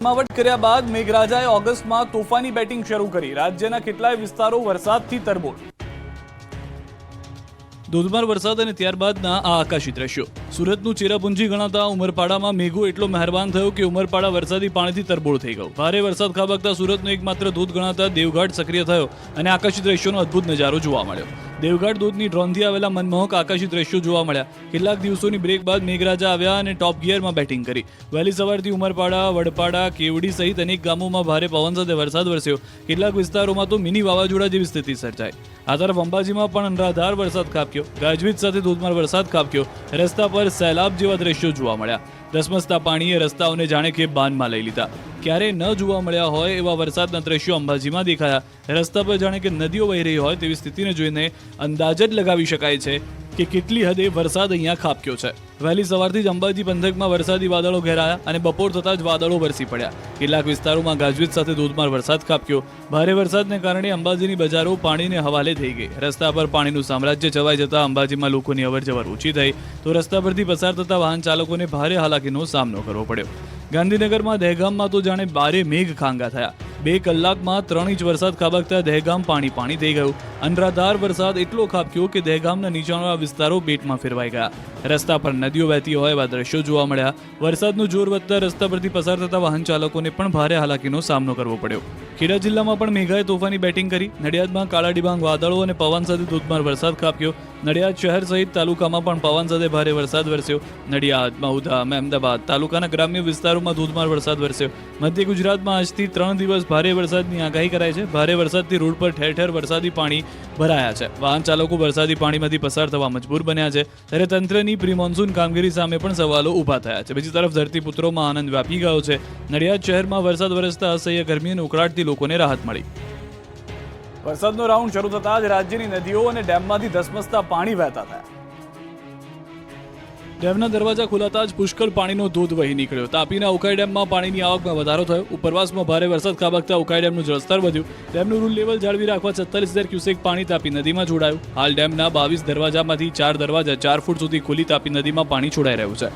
જમાવટ કર્યા બાદ મેઘરાજાએ ઓગસ્ટમાં તોફાની બેટિંગ શરૂ કરી. રાજ્યના કેટલાય વિસ્તારો વરસાદથી તરબોળ. ધોધમાર વરસાદ અને ત્યારબાદના આ આકાશી દ્રશ્યો. સુરતનું ચેરાપુંજી ગણાતા ઉમરપાડામાં મેઘો એટલો મહેરબાન થયો કે ઉમરપાડા વરસાદી પાણીથી તરબોળ થઈ ગયો. ભારે વરસાદ ખાબકતા સુરતનો એકમાત્ર ધોધ ગણાતા દેવઘાટ સક્રિય થયો અને આકાશી દ્રશ્યોનો અદ્ભુત નજારો જોવા મળ્યો. દેવઘાટ ધોધની ડ્રોનથી આવેલા મનમોહક આકાશી દ્રશ્યો જોવા મળ્યા. કેટલાક દિવસોની બ્રેક બાદ મેઘરાજા આવ્યા અને ટોપ ગિયરમાં બેટિંગ કરી. વહેલી સવારથી ઉમરપાડા, વડપાડા, કેવડી સહિત અનેક ગામોમાં ભારે પવન સાથે વરસાદ વરસ્યો. કેટલાક વિસ્તારોમાં તો મિની વાવાઝોડા જેવી સ્થિતિ સર્જાઈ. આ તરફ અંબાજીમાં પણ અનરાધાર વરસાદ ખાબક્યો. ગાજવીજ સાથે ધોધમાર વરસાદ ખાબક્યો. રસ્તા પર સૈલાબ જેવા દ્રશ્યો જોવા મળ્યા. ધસમસતા પાણીએ રસ્તાઓને જાણે કે બાનમાં લઈ લીધા. ક્યારેય ન જોવા મળ્યા હોય એવા વરસાદના દ્રશ્યો અંબાજીમાં દેખાયા. રસ્તા પર જાણે કે નદીઓ વહી રહી હોય તેવી સ્થિતિને જોઈને અંદાજ જ લગાવી શકાય છે કે કેટલી હદે વરસાદ અહીંયા ખાબક્યો છે. વહેલી સવારથી જ અંબાજી પંથકમાં વરસાદી વાદળો ઘેરાયા અને બપોર થતાં જ વાદળો વરસી પડ્યા. કેટલાક વિસ્તારોમાં ગાજવીજ સાથે ધોધમાર વરસાદ ખાબક્યો. ભારે વરસાદને કારણે અંબાજીની બજારો પાણીને હવાલે થઈ ગઈ. રસ્તા પર પાણીનું સામ્રાજ્ય છવાઈ જતા અંબાજીમાં લોકોની અવરજવર ઓછી થઈ તો રસ્તા પરથી પસાર થતા વાહન ચાલકોને ભારે હાલાકીનો સામનો કરવો પડ્યો. ગાંધીનગરમાં દહેગામમાં તો જાણે બારે મેઘ ખાંગા થયા. 2 કલાકમાં 3 ઇંચ વરસાદ ખાબકતા દહેગામ પાણી થઈ ગયું. અનરાધાર વરસાદ એટલો ખાબક્યો કે દહેગામના નીચાણવાળા વિસ્તારો બેટમાં ફેરવાઈ ગયા. રસ્તા પર નદીઓ વહેતી હોય એવા દ્રશ્યો જોવા મળ્યા. વરસાદનું જોર વધતા રસ્તા પરથી પસાર થતા વાહન ચાલકોને પણ ભારે હાલાકીનો સામનો કરવો પડ્યો. ખેડા જિલ્લામાં પણ મેઘાએ તોફાની બેટિંગ કરી. નડિયાદમાં કાળા ડિબાંગ વાદળો અને પવન સાથે ધોધમાર વરસાદ ખાબક્યો. નડિયાદ શહેર સહિત તાલુકામાં પણ પવન સાથે ભારે વરસાદ વરસ્યો. નડિયાદ, મહુધા, અમદાવાદ તાલુકાના ગ્રામ્ય વિસ્તારોમાં ધોધમાર વરસાદ વરસ્યો. મધ્ય ગુજરાતમાં આજથી 3 દિવસ ભારે વરસાદની આગાહી કરાઈ છે. ભારે વરસાદથી રોડ પર ઠેર ઠેર વરસાદી પાણી ભરાયા છે. વાહન ચાલકો વરસાદી પાણીમાંથી પસાર થવા મજબૂર બન્યા છે. ત્યારે તંત્રની પ્રી મોન્સૂન કામગીરી સામે પણ સવાલો ઊભા થયા છે. બીજી તરફ ધરતીપુત્રોમાં આનંદ વ્યાપી ગયો છે. નડિયાદ શહેરમાં વરસાદ વરસતા અસહ્ય ગરમી અને ઉકળાટથી લોકોને રાહત મળી. વરસાદનો રાઉન્ડ શરૂ થતા જ રાજ્યની નદીઓ અને ડેમમાંથી ધસમસતા પાણી વહેતા થયા. ડેમના દરવાજા ખુલાતા જ પુષ્કળ પાણીનો ધોધ વહી નીકળ્યો. તાપીના ઉકાઈ ડેમમાં પાણીની આવકમાં વધારો થયો. ઉપરવાસમાં ભારે વરસાદ ખાબકતા ઉકાઈ ડેમનું જળસ્તર વધ્યું. ડેમનું રૂલ લેવલ જાળવી રાખવા 46,000 ક્યુસેક પાણી તાપી નદીમાં છોડાયું. હાલ ડેમના 22 દરવાજામાંથી 4 દરવાજા 4 ફૂટ સુધી ખુલી તાપી નદીમાં પાણી છોડાઈ રહ્યું છે.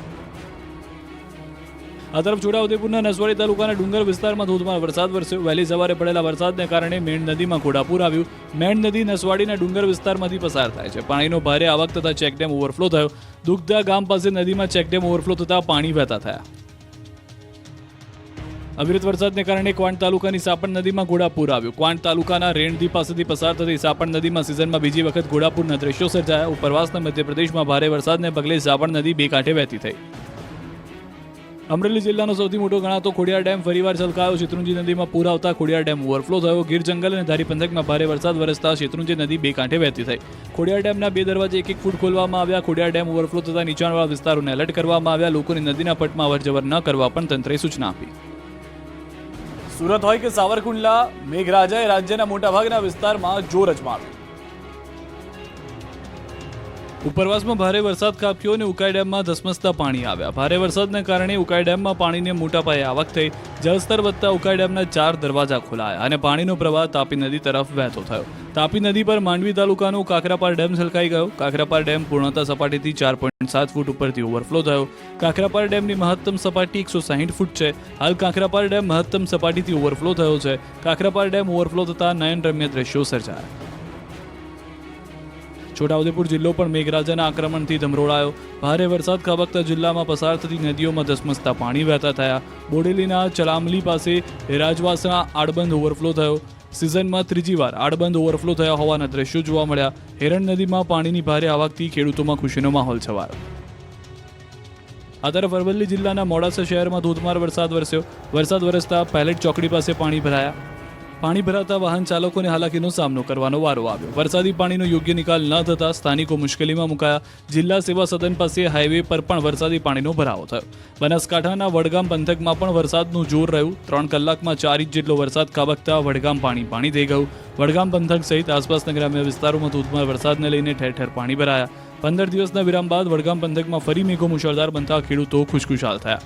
આ તરફ છોટાઉદેપુરના નસવાડી તાલુકાના ડુંગર વિસ્તારમાં ધોધમાર વરસાદ વરસ્યો. વહેલી સવારે પડેલા વરસાદને કારણે મેણ નદીમાં ઘોડાપૂર આવ્યું. મેણ નદી નસવાડીના ડુંગર વિસ્તારમાંથી પસાર થાય છે. પાણીનો ભારે આવક થતા ચેકડેમ ઓવરફ્લો થયો. દુગધા ગામ પાસે નદીમાં ચેકડેમ ઓવરફ્લો થતા પાણી વહેતા થયા. અવિરત વરસાદને કારણે ક્વાંટ તાલુકાની સાપણ નદીમાં ઘોડાપૂર આવ્યું. ક્વાંટ તાલુકાના રેણદી પાસેથી પસાર થતી સાપણ નદીમાં સિઝનમાં બીજી વખત ઘોડાપૂરના દ્રશ્યો સર્જાયા. ઉપરવાસના મધ્યપ્રદેશમાં ભારે વરસાદને પગલે સાપણ નદી 2 કાંઠે વહેતી થઈ. અમરેલી જિલ્લાનો સૌથી મોટો ગણાતો ખોડિયાર ડેમ ફરીવાર છલકાયો. શેત્રુંજી નદીમાં પૂર આવતા ખોડિયાર ડેમ ઓવરફ્લો થયો. ગીર જંગલ અને ધારી પંથકમાં ભારે વરસાદ વરસતા શેત્રુંજી નદી 2 કાંઠે વહેતી થઈ. ખોડિયાર ડેમના 2 દરવાજે 1-1 ફૂટ ખોલવામાં આવ્યા. ખોડિયાર ડેમ ઓવરફ્લો થતા નીચાણવાળા વિસ્તારોને એલર્ટ કરવામાં આવ્યા. લોકોને નદીના પટમાં અવરજવર ન કરવા પણ તંત્રએ સૂચના આપી. સુરત હોય કે સાવરકુંડલા, મેઘરાજાએ રાજ્યના મોટાભાગના વિસ્તારમાં જોર અજમાવ્યું. ઉપરવાસમાં ભારે વરસાદ ખાબક્યો અને ઉકાઈ ડેમમાં ધસમસતા પાણી આવ્યા. ભારે વરસાદને કારણે ઉકાઈ ડેમમાં પાણીને મોટા પાયે આવક થઈ. જળસ્તર વધતા ઉકાઈ ડેમના 4 દરવાજા ખોલાયા અને પાણીનો પ્રવાહ તાપી નદી તરફ વહેતો થયો. તાપી નદી પર માંડવી તાલુકાનો કાકરાપાર ડેમ છલકાઈ ગયો. કાકરાપાર ડેમ પૂર્ણતા સપાટીથી 4.7 ફૂટ ઉપરથી ઓવરફ્લો થયો. કાકરાપાર ડેમની મહત્તમ સપાટી 160 ફૂટ છે. હાલ કાકરાપાર ડેમ મહત્તમ સપાટીથી ઓવરફ્લો થયો છે. કાકરાપાર ડેમ ઓવરફ્લો થતા નયનરમ્ય દ્રશ્યો સર્જાયા. છોટાઉદેપુર જિલ્લો પણ મેઘરાજાના આક્રમણથી ધમરોળાયો. ભારે વરસાદ ખાબકતા જિલ્લામાં પસાર થતી નદીઓમાં ધસમસતા પાણી વહેતા થયા. બોડેલીના ચલામલી પાસે રાજવાસણા આડબંધ ઓવરફ્લો થયો. સિઝનમાં 3જી વાર આડબંધ ઓવરફ્લો થયા હોવાના દ્રશ્યો જોવા મળ્યા. હેરણ નદીમાં પાણીની ભારે આવકથી ખેડૂતોમાં ખુશીનો માહોલ છવાયો. આ તરફ અરવલ્લી જિલ્લાના મોડાસા શહેરમાં ધોધમાર વરસાદ વરસ્યો. વરસાદ વરસતા પેલેટ ચોકડી પાસે પાણી ભરાયા. પાણી ભરાતા વાહન ચાલકોને હાલાકીનો સામનો કરવાનો વારો આવ્યો. વરસાદી પાણીનો યોગ્ય નિકાલ ન થતા સ્થાનિકો મુશ્કેલીમાં મુકાયા. જિલ્લા સેવા સદન પાસે હાઈવે પર પણ વરસાદી પાણીનો ભરાવો થયો. બનાસકાંઠાના વડગામ પંથકમાં પણ વરસાદનું જોર રહ્યું. 3 કલાકમાં 4 ઇંચ જેટલો વરસાદ ખાબકતા વડગામ પાણી થઈ ગયું. વડગામ પંથક સહિત આસપાસના ગ્રામ્ય વિસ્તારોમાં ધોધમાર વરસાદને લઈને ઠેર ઠેર પાણી ભરાયા. 15 દિવસના વિરામ બાદ વડગામ પંથકમાં ફરી મેઘો મુશળધાર બનતા ખેડૂતો ખુશખુશાલ થયા.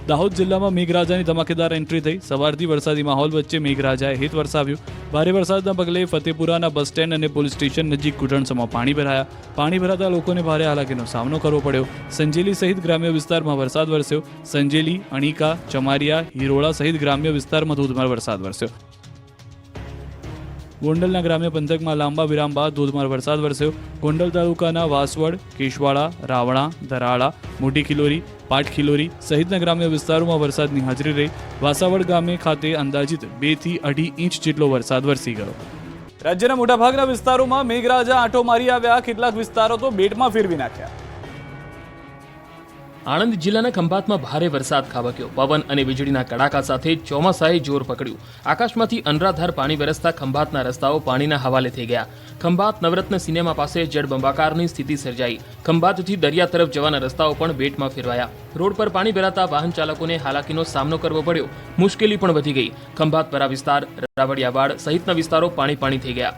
દાહોદ જિલ્લામાં મેઘરાજાની ધમાકેદાર એન્ટ્રી થઈ. સવારથી વરસાદી માહોલ વચ્ચે મેઘરાજાએ હિત વરસાવ્યું. ભારે વરસાદના પગલે ફતેપુરાના બસ સ્ટેન્ડ અને પોલીસ સ્ટેશન નજીક ઘૂંટણસમાં પાણી ભરાયા. પાણી ભરાતા લોકોને ભારે હાલાકીનો સામનો કરવો પડ્યો. સંજેલી સહિત ગ્રામ્ય વિસ્તારમાં વરસાદ વરસ્યો. સંજેલી, અણીકા, ચમારિયા, હિરોળા સહિત ગ્રામ્ય વિસ્તારમાં ધોધમાર વરસાદ વરસ્યો. ગોંડલના ગ્રામ્ય પંથકમાં લાંબા વિરામ બાદ ધોધમાર વરસાદ વરસ્યો. ગોંડલ તાલુકાના વાસવડ, કેશવાડા, રાવણા, ધરાળા, મોટી ખિલોરી, પાટ ખિલોરી સહિતના ગ્રામ્ય વિસ્તારોમાં વરસાદની હાજરી રહી. વાસાવડ ગામે ખાતે અંદાજિત 2 થી 2.5 ઇંચ જેટલો વરસાદ વરસી ગયો. રાજ્યના મોટાભાગના વિસ્તારોમાં મેઘરાજા આંટો મારી આવ્યા. કેટલાક વિસ્તારો તો બેટમાં ફેરવી નાખ્યા. આણંદ જિલ્લાના ખંભાતમાં ભારે વરસાદ ખાબક્યો. પવન અને વીજળીના કડાકા સાથે ચોમાસાએ જોર પકડ્યું. આકાશમાંથી અનરાધાર પાણી વરસતા ખંભાતના રસ્તાઓ પાણીના હવાલે થઈ ગયા. ખંભાત નવરત્ન સિનેમા પાસે જળબંબાકારની સ્થિતિ સર્જાઈ. ખંભાતથી દરિયા તરફ જવાના રસ્તાઓ પણ બેટમાં ફેરવાયા. રોડ પર પાણી ભરાતા વાહન ચાલકોને હાલાકીનો સામનો કરવો પડ્યો. મુશ્કેલી પણ વધી ગઈ. ખંભાતપરા વિસ્તાર, રાવડિયાવાડ સહિતના વિસ્તારો પાણી થઈ ગયા.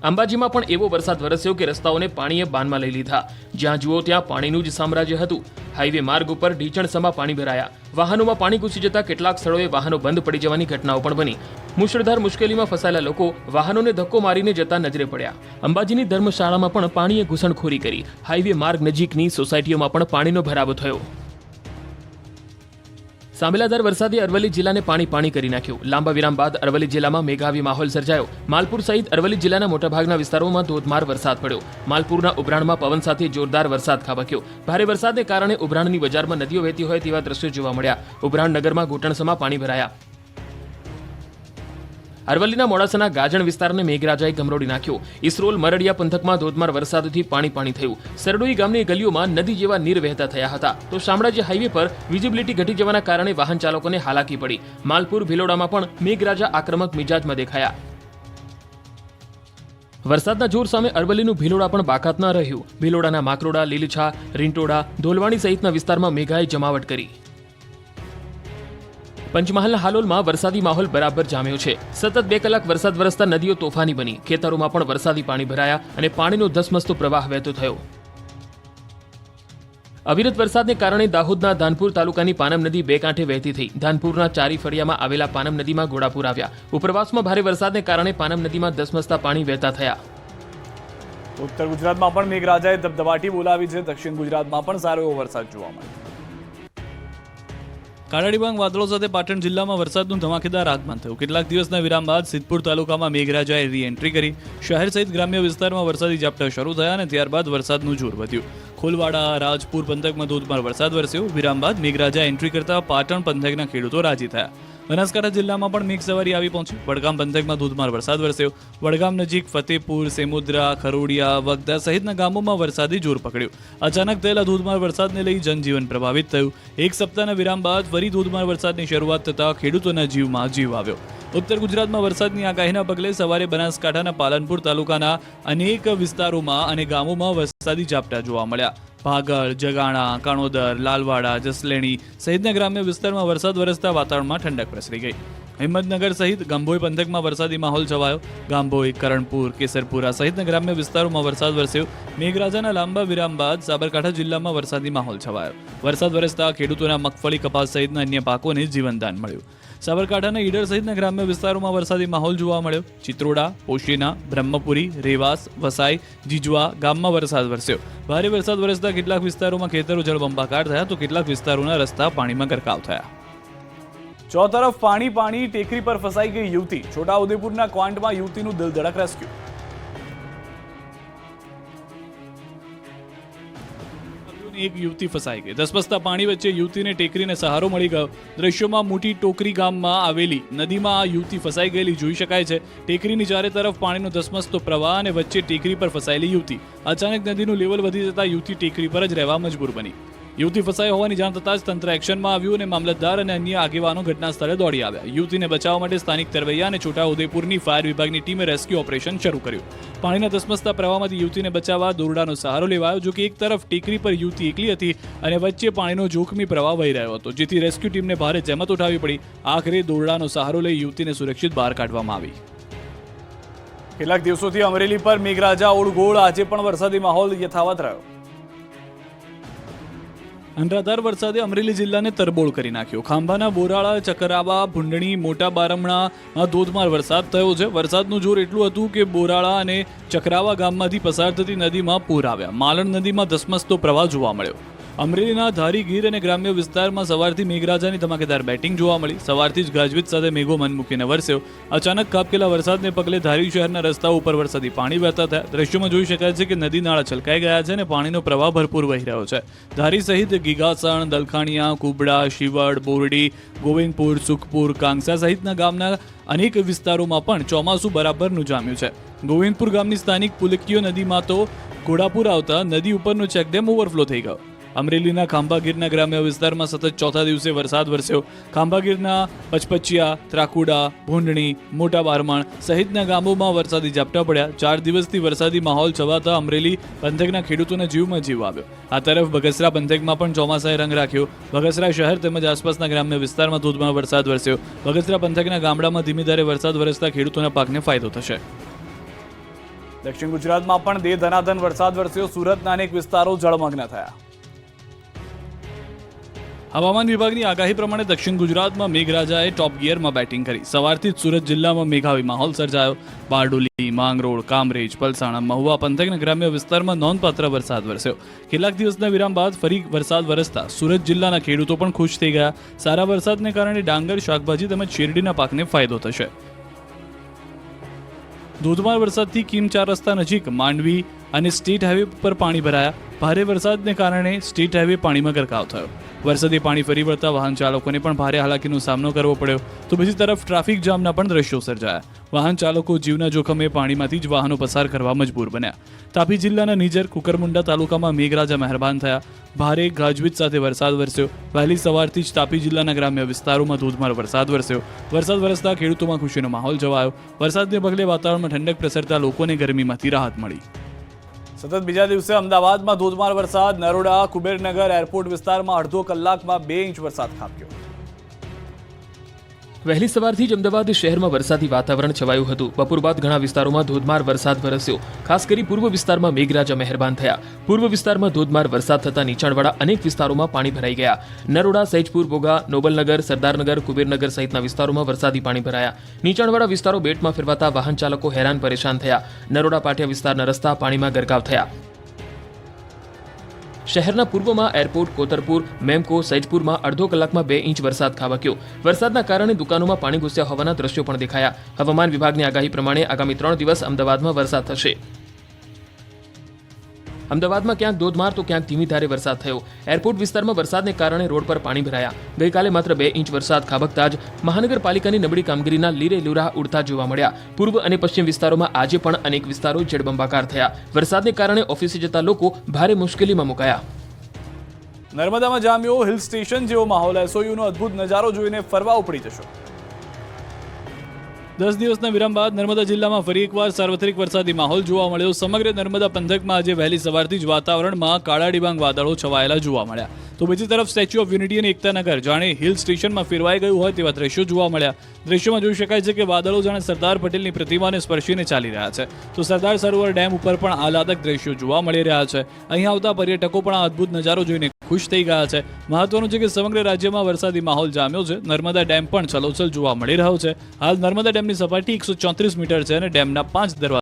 અંબાજીમાં પણ એવો વરસાદ વરસ્યો કે રસ્તાઓને પાણીએ બાનમાં લઈ લીધા. જ્યાં જુઓ ત્યાં પાણીનું જ સામ્રાજ્ય હતું. હાઈવે માર્ગ ઉપર ઢીચણસમાં પાણી ભરાયા. વાહનોમાં પાણી ઘૂસી જતા કેટલાક સ્થળોએ વાહનો બંધ પડી જવાની ઘટનાઓ પણ બની. મુશળધાર મુશ્કેલીમાં ફસાયેલા લોકો વાહનોને ધક્કો મારીને જતા નજરે પડ્યા. અંબાજીની ધર્મશાળામાં પણ પાણીએ ઘૂસણખોરી કરી. હાઈવે માર્ગ નજીકની સોસાયટીઓમાં પણ પાણીનો ભરાવો થયો. સાંભેલાધાર વરસાદે અરવલ્લી જિલ્લાને પાણી કરી નાખ્યું. લાંબા વિરામ બાદ અરવલ્લી જિલ્લામાં મેઘાવી માહોલ સર્જાયો. માલપુર સહિત અરવલ્લી જિલ્લાના મોટાભાગના વિસ્તારોમાં ધોધમાર વરસાદ પડ્યો. માલપુરના ઉભરાણમાં પવન સાથે જોરદાર વરસાદ ખાબક્યો. ભારે વરસાદને કારણે ઉભરાણની બજારમાં નદીઓ વહેતી હોય તેવા દ્રશ્યો જોવા મળ્યા. ઉભરાણ નગરમાં ઘૂંટણસમાં પાણી ભરાયા. અરવલ્લીના મોડાસાના ગાજણ વિસ્તારને મેઘરાજાએ ગમરોડી નાખ્યો. ઇસરોલ મરડિયા પંથકમાં ધોધમાર વરસાદથી પાણી થયું. સરડોઈ ગામની ગલીઓમાં નદી જેવા નીર વહેતા થયા હતા. તો શામળાજી હાઈવે પર વિઝિબિલિટી ઘટી જવાના કારણે વાહન ચાલકોને હાલાકી પડી. માલપુર ભિલોડામાં પણ મેઘરાજા આક્રમક મિજાજમાં દેખાયા. વરસાદના જોર સામે અરવલ્લીનું ભિલોડા પણ બાકાત ન રહ્યું. ભિલોડાના માકરોડા, લીલીછા, રીંટોડા, ધોલવાણી સહિતના વિસ્તારમાં મેઘાએ જમાવટ કરી. પંચમહાલના હાલોલમાં વરસાદી માહોલ બરાબર જામ્યો છે. સતત 2 કલાક વરસાદ વરસતા નદીઓ તોફાની બની. ખેતરોમાં પણ વરસાદી પાણી ભરાયા અને પાણીનો ધસમસતો પ્રવાહ વહેતો થયો. અવિરત વરસાદને કારણે દાહોદના ધાનપુર તાલુકાની પાનમ નદી 2 કાંઠે વહેતી થઈ. ધાનપુરના ચારી ફળિયામાં આવેલા પાનમ નદીમાં ઘોડાપુર આવ્યા. ઉપરવાસમાં ભારે વરસાદને કારણે પાનમ નદીમાં ધસમસતા પાણી વહેતા થયા. ઉત્તર ગુજરાતમાં પણ મેઘરાજાએ ધબધબાટી બોલાવી છે. દક્ષિણ ગુજરાતમાં પણ સારો એવો વરસાદ જોવા મળ્યો. કાળા ડિબાંગ વાદળો સાથે પાટણ જિલ્લામાં વરસાદનું ધમાકેદાર આગમન થયું. કેટલાક દિવસના વિરામ બાદ સિદ્ધપુર તાલુકામાં મેઘરાજાએ રી-એન્ટ્રી કરી. શહેર સહિત ગ્રામ્ય વિસ્તારમાં વરસાદી ઝાપટા શરૂ થયા અને ત્યારબાદ વરસાદનું જોર વધ્યું. ખોલવાડા, રાજપુર પંથકમાં ધોધમાર વરસાદ વરસ્યો. વિરામ બાદ મેઘરાજા એન્ટ્રી કરતા પાટણ પંથકના ખેડૂતો રાજી થયા. બનાસકાંઠા જિલ્લામાં પણ મેઘ સવારી આવી પહોંચી. વડગામ પંથકમાં ધોધમાર વરસાદ વરસ્યો. વડગામ નજીક ફતેપુર, સેમુદ્રા, ખરોડિયા, વગદા સહિતના ગામોમાં વરસાદી જોર પકડ્યું. અચાનક થયેલા ધોધમાર વરસાદને લઈ જનજીવન પ્રભાવિત થયું. એક સપ્તાહના વિરામ બાદ ફરી ધોધમાર વરસાદની શરૂઆત થતાં ખેડૂતોના જીવમાં જીવ આવ્યો. ઉત્તર ગુજરાતમાં વરસાદની આગાહીના પગલે સવારે બનાસકાંઠાના પાલનપુર તાલુકાના અનેક વિસ્તારોમાં અને ગામોમાં વરસાદી ઝાપટા જોવા મળ્યા. ભાગળ, જગાણા, કાણોદર, લાલવાડા, જસલેણી સહિતના ગ્રામ્ય વિસ્તારમાં વરસાદ વરસતા વાતાવરણમાં ઠંડક પ્રસરી ગઈ. હિંમતનગર સહિત ગાંભોઈ પંથકમાં વરસાદી માહોલ છવાયો. ગાંભોઈ, કરણપુર, કેસરપુરા સહિતના ગ્રામ્ય વિસ્તારોમાં વરસાદ વરસ્યો. મેઘરાજાના લાંબા વિરામ બાદ સાબરકાંઠા જિલ્લામાં વરસાદી માહોલ છવાયો. વરસાદ વરસતા ખેડૂતોના મગફળી, કપાસ સહિતના અન્ય પાકોને જીવનદાન મળ્યું. સાબરકાંઠાના ઈડર સહિતના ગ્રામ્ય વિસ્તારોમાં વરસાદી માહોલ જોવા મળ્યો. ચિત્રોડા, પોશીના, બ્રહ્મપુરી, રેવાસ, વસાઈ, જીજવા ગામમાં વરસાદ વરસ્યો. ભારે વરસાદ વરસતા કેટલાક વિસ્તારોમાં ખેતરો જળબંબાકાર થયા તો કેટલાક વિસ્તારોના રસ્તા પાણીમાં ગરકાવ થયા. ચોતરફ પાણી, ટેકરી પર ફસાઈ ગઈ યુવતી. છોટાઉદેપુરના ક્વાંટમાં યુવતીનું દિલધડક રેસ્ક્યુ. એક યુવતી ફસાઈ ગઈ. ધસમસતા પાણી વચ્ચે યુવતીને ટેકરીને સહારો મળી ગયો. દ્રશ્યોમાં મોટી ટોકરી ગામમાં આવેલી નદીમાં આ યુવતી ફસાઈ ગયેલી જોઈ શકાય છે. ટેકરીની ચારે તરફ પાણીનો ધસમસતો પ્રવાહ અને વચ્ચે ટેકરી પર ફસાયેલી યુવતી. અચાનક નદીનું લેવલ વધી જતા યુવતી ટેકરી પર જ રહેવા મજબૂર બની. યુવતી ફસાઈ હોવાની જાણ થતાં જ તંત્ર એક્શનમાં આવ્યું અને મામલતદાર અને અન્ય આગેવાનો ઘટના સ્થળે દોડી આવ્યા. યુવતીને બચાવવા માટે સ્થાનિક તરવૈયા અને છોટાઉદેપુરની ફાયર વિભાગની ટીમે રેસ્ક્યુ ઓપરેશન શરૂ કર્યું. પાણીના ધસમસતા પ્રવાહમાંથી યુવતીને બચાવવા દોરડાનો સહારો લેવાયો. જો કે એક તરફ ટેકરી પર યુવતી એકલી હતી અને વચ્ચે પાણીનો જોખમી પ્રવાહ વહી રહ્યો હતો, જેથી રેસ્ક્યુ ટીમને ભારે જહેમત ઉઠાવવી પડી. આખરે દોરડાનો સહારો લઈ યુવતીને સુરક્ષિત બહાર કાઢવામાં આવી. કેટલાક દિવસોથી અમરેલી પર મેઘરાજા ઓળગોળ. આજે પણ વરસાદી માહોલ યથાવત રહ્યો. અનરાધાર વરસાદે અમરેલી જિલ્લાને તરબોળ કરી નાખ્યો. ખાંભાના બોરાળા, ચકરાવા, ભૂંડણી, મોટા બારમણામાં ધોધમાર વરસાદ થયો છે. વરસાદનું જોર એટલું હતું કે બોરાળા અને ચકરાવા ગામમાંથી પસાર થતી નદીમાં પૂર આવ્યા. માલણ નદીમાં ધસમસતો પ્રવાહ જોવા મળ્યો. અમરેલીના ધારી, ગીર અને ગ્રામ્ય વિસ્તારમાં સવારથી મેઘરાજાની ધમાકેદાર બેટિંગ જોવા મળી. સવારથી જ ગાજવીજ સાથે મેઘો મન મૂકીને વરસ્યો. અચાનક ખાબકેલા વરસાદને પગલે ધારી શહેરના રસ્તાઓ ઉપર વરસાદી પાણી વહેતા થયા. દ્રશ્યોમાં જોઈ શકાય છે કે નદી નાળા છલકાઈ ગયા છે અને પાણીનો પ્રવાહ ભરપૂર વહી રહ્યો છે. ધારી સહિત ગીગાસણ, દલખાણીયા, કુબડા, શિવડ, બોરડી, ગોવિંદપુર, સુખપુર, કાંગસા સહિતના ગામના અનેક વિસ્તારોમાં પણ ચોમાસું બરાબરનું જામ્યું છે. ગોવિંદપુર ગામની સ્થાનિક પુલકીઓ નદીમાં તો ઘોડાપુર આવતા નદી ઉપરનો ચેકડેમ ઓવરફ્લો થઈ ગયો. અમરેલીના ખાંભાગીરના ગ્રામ્ય વિસ્તારમાં સતત ચોથા દિવસે વરસાદ વરસ્યો. ખાંભાગીરના પચપચિયા, ત્રાકુડા, ભૂંડણી, મોટા બારમણ સહિતના ગામોમાં વરસાદી ઝાપટા પડ્યા. 4 દિવસથી વરસાદી માહોલ છવાતા અમરેલી પંથકના ખેડૂતોને જીવમાં જીવ આવ્યો. આ તરફ બગસરા પંથકમાં પણ ચોમાસાએ રંગ રાખ્યો. બગસરા શહેર તેમજ આસપાસના ગ્રામ્ય વિસ્તારમાં ધોધમાર વરસાદ વરસ્યો. બગસરા પંથકના ગામડામાં ધીમી ધારે વરસાદ વરસતા ખેડૂતોના પાકને ફાયદો થશે. દક્ષિણ ગુજરાતમાં પણ દે ધનાધન વરસાદ વરસ્યો. સુરતના અનેક વિસ્તારો જળમગ્ન થયા. હવામાન વિભાગની આગાહી પ્રમાણે દક્ષિણ ગુજરાતમાં મેઘરાજાએ ટોપ ગિયરમાં બેટિંગ કરી. સવારથી જ સુરત જિલ્લામાં મેઘાવી માહોલ સર્જાયો. બારડોલી, માંગરોળ, કામરેજ, પલસાણા, મહુવા પંથકના ગ્રામ્ય વિસ્તારમાં નોંધપાત્ર વરસાદ વરસ્યો. કેટલાક દિવસના વિરામ બાદ ફરી વરસાદ વરસતા સુરત જિલ્લાના ખેડૂતો પણ ખુશ થઈ ગયા. સારા વરસાદને કારણે ડાંગર, શાકભાજી તેમજ શેરડીના પાકને ફાયદો થશે. ધોધમાર વરસાદથી કીમ 4 રસ્તા નજીક માંડવી અને સ્ટેટ હાઈવે પર પાણી ભરાયા. ભારે વરસાદને કારણે સ્ટેટ હાઈવે પાણીમાં ગરકાવ થયો. વરસાદી પાણી ફરી વળતા વાહન ચાલકોને પણ ભારે હાલાકીનો સામનો કરવો પડ્યો. તો બીજી તરફ ટ્રાફિક જામના પણ દ્રશ્યો સર્જાયા. વાહન ચાલકો જીવના જોખમે પાણીમાંથી જ વાહનો પસાર કરવા મજબૂર બન્યા. તાપી જિલ્લાના નિઝર, કુકરમુંડા તાલુકામાં મેઘરાજા મહેરબાન થયા. ભારે ગાજવીજ સાથે વરસાદ વરસ્યો. વહેલી સવારથી જ તાપી જિલ્લાના ગ્રામ્ય વિસ્તારોમાં ધોધમાર વરસાદ વરસ્યો. વરસાદ વરસતા ખેડૂતોમાં ખુશીનો માહોલ જવાયો. વરસાદને પગલે વાતાવરણમાં ઠંડક પ્રસરતા લોકોને ગરમીમાંથી રાહત મળી. સતત બીજા દિવસે અમદાવાદમાં ધોધમાર વરસાદ. નરોડા, કુબેરનગર એરપોર્ટ વિસ્તારમાં અડધો કલાકમાં 2 ઇંચ વરસાદ ખાબક્યો. વહેલી સવારથી જ અમદાવાદ શહેરમાં વરસાદી વાતાવરણ છવાયું હતું. બપોર બાદ ઘણા વિસ્તારોમાં ધોધમાર વરસાદ વરસ્યો. ખાસ કરી પૂર્વ વિસ્તારમાં મેઘરાજા મહેરબાન થયા. પૂર્વ વિસ્તારમાં ધોધમાર વરસાદ થતા નીચાણવાળા અનેક વિસ્તારોમાં પાણી ભરાઈ ગયા. નરોડા, સૈજપુર, બોગા, નોબલનગર, સરદારનગર, કુબેરનગર સહિતના વિસ્તારોમાં વરસાદી પાણી ભરાયા. નીચાણવાળા વિસ્તારો બેટમાં ફેરવાતા વાહન ચાલકો હેરાન પરેશાન થયા. નરોડા પાટિયા વિસ્તારના રસ્તા પાણીમાં ગરકાવ થયા. શહેરના પૂર્વમાં એરપોર્ટ, કોતરપુર, મેમકો, સૈજપુરમાં અડધો કલાકમાં 2 ઇંચ વરસાદ ખાબક્યો. વરસાદના કારણે દુકાનોમાં પાણી ઘૂસ્યા હોવાના દ્રશ્યો પણ દેખાયા. હવામાન વિભાગની આગાહી પ્રમાણે આગામી 3 દિવસ અમદાવાદમાં વરસાદ થશે. અમદાવાદમાં ક્યાંક ધોધમાર તો ક્યાંક ધીમી ધારે વરસાદ થયો. એરપોર્ટ વિસ્તારમાં વરસાદને કારણે રોડ પર પાણી ભરાયા. ગઈકાલે માત્ર 2 ઇંચ વરસાદ ખાબકતા જ મહાનગરપાલિકાની નબળી કામગીરીના લીરે લૂરા ઉડતા જોવા મળ્યા. પૂર્વ અને પશ્ચિમ વિસ્તારોમાં આજે પણ અનેક વિસ્તારો જળબંબાકાર થયા. વરસાદને કારણે ઓફિસે જતા લોકો ભારે મુશ્કેલીમાં મુકાયા. નર્મદામાં જામ્યો હિલ સ્ટેશન જેવો માહોલ. એસઓયુનો અદ્ભુત નજારો જોઈને ફરવા ઉપડી જશો. 10 દિવસના વિરામ બાદ નર્મદા જિલ્લામાં ફરી એકવાર સાર્વત્રિક વરસાદી માહોલ જોવા મળ્યો. સમગ્ર નર્મદા પંથકમાં આજે વહેલી સવારથી જ વાતાવરણમાં કાળા ડિબાંગ વાદળો છવાયેલા જોવા મળ્યા. તો બીજી તરફ સ્ટેચ્યુ ઓફ યુનિટી અને એકતાનગર જાણે હિલ સ્ટેશનમાં ફેરવાઈ ગયું હોય તેવા દ્રશ્યો જોવા મળ્યા. દ્રશ્યોમાં જોઈ શકાય છે કે વાદળો જાણે સરદાર પટેલની પ્રતિમાને સ્પર્શીને ચાલી રહ્યા છે. તો સરદાર સરોવર ડેમ ઉપર પણ આહલાદક દ્રશ્યો જોવા મળી રહ્યા છે. અહીં આવતા પર્યટકો પણ આ અદ્ભુત નજારો જોઈને ખુશ થઈ ગયા છે. મહત્વનું છે કે સમગ્ર રાજ્યમાં વરસાદી માહોલ જામ્યો છે. નર્મદા ડેમ પણ છલોછલ જોવા મળી રહ્યો છે. હાલ નર્મદા ડેમની સપાટી 134 મીટર છે અને ડેમના 5 દરવાજા